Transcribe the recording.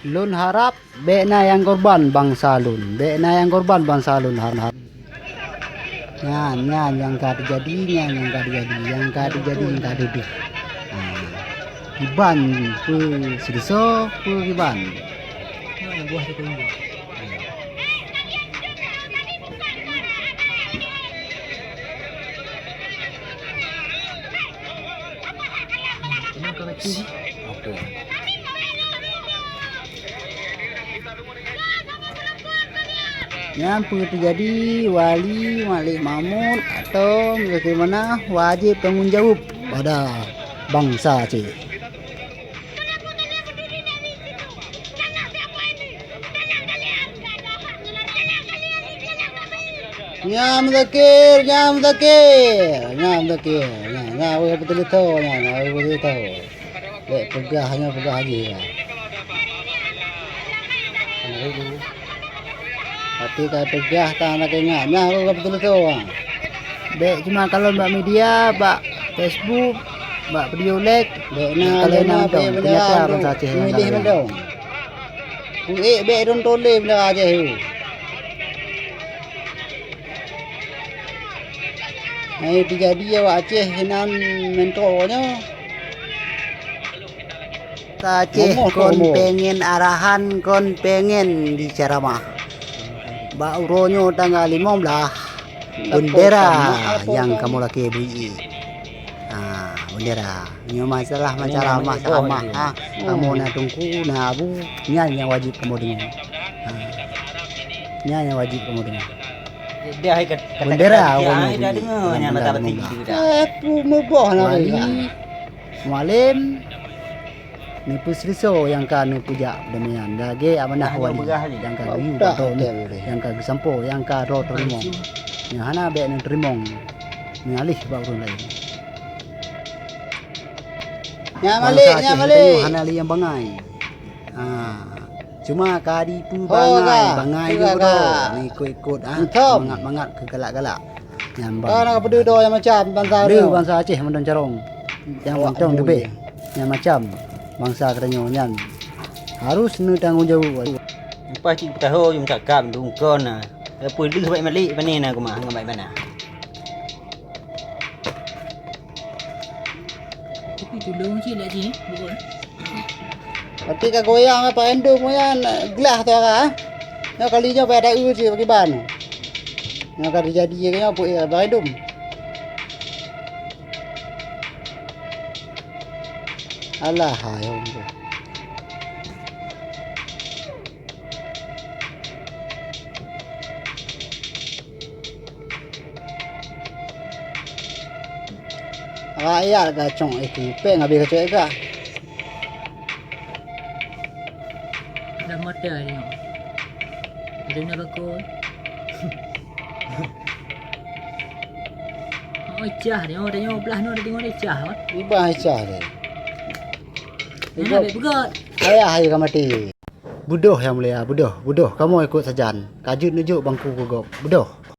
Lun harap bekna yang korban bangsa Lun. Bekna yang korban bangsa Lun harap. Nyan yang kadi jadi, yang kadi jadi, yang kadi jadi, yang kadi duduk. Kiban pu sediso pu kiban. Yang buah tu tunggu. Ini kau kecil. Oke. Yang terjadi wali Mamud atau bagaimana wajib tanggung jawab pada bangsa Aceh. Nyam zakir, betul itu, betul itu. Pegah aja. Hati kaya pegah tanah kayaknya, betul itu. Dek cuma kalau mbak media, mbak Facebook, mbak video like, kalau nonton ternyata bangsa Aceh yang milih mendong. Bek don tole benda aja hu. Ini terjadi ya Wak Aceh hinan mentornya. Aceh kon pengen arahan, kon pengen diceramah. Mbak Uronyo tanggal 15 bendera yang kamu lagi beli. Bendera. Ini masalah sama. Kamu nak tunggu nak abu, yang wajib kamu dengar. Yang wajib kamu dengar. Dia hai kata Bendera dia dah dengar yang mata betul juga. Aku meboh nak Wali Mualim ni pusriso yang kan puja demian dage amanah wali yang kan yu yang kan sampo yang kan ro terimo yang hana be nan terimong ngalih ba urun lain nya malik hana li yang bangai cuma kadi pu bangai juga ni ikut semangat ke galak-galak nyambang kan apa do yang macam bangsa Aceh mendon carong yang macam debe yang macam bangsa katanya nyan harus nu tanggung jawab. Lepas cik tahu yang cakap tu kon nah. Apa dia baik malik panen aku mah ngam baik mana. Tapi dulu cik nak sini bukan. Ketika goyang apa endo moyan gelah tu ah. Ya kalinya pada u je bagi ban. Yang kada jadi kayaknya apa ya baidum. Alah hayong tu. Rakyat kacong itu, pe ngabi kacong eka. Dah mata dia. Dia nak bakul. Oh cah dia, dia belah no dia tengok dia cah. Ibah cah dia. Nak begot. Ayah kamati. Budoh yang mulia, budoh. Kamu ikut sajan. Kajut nujuk bangku kugok. Budoh.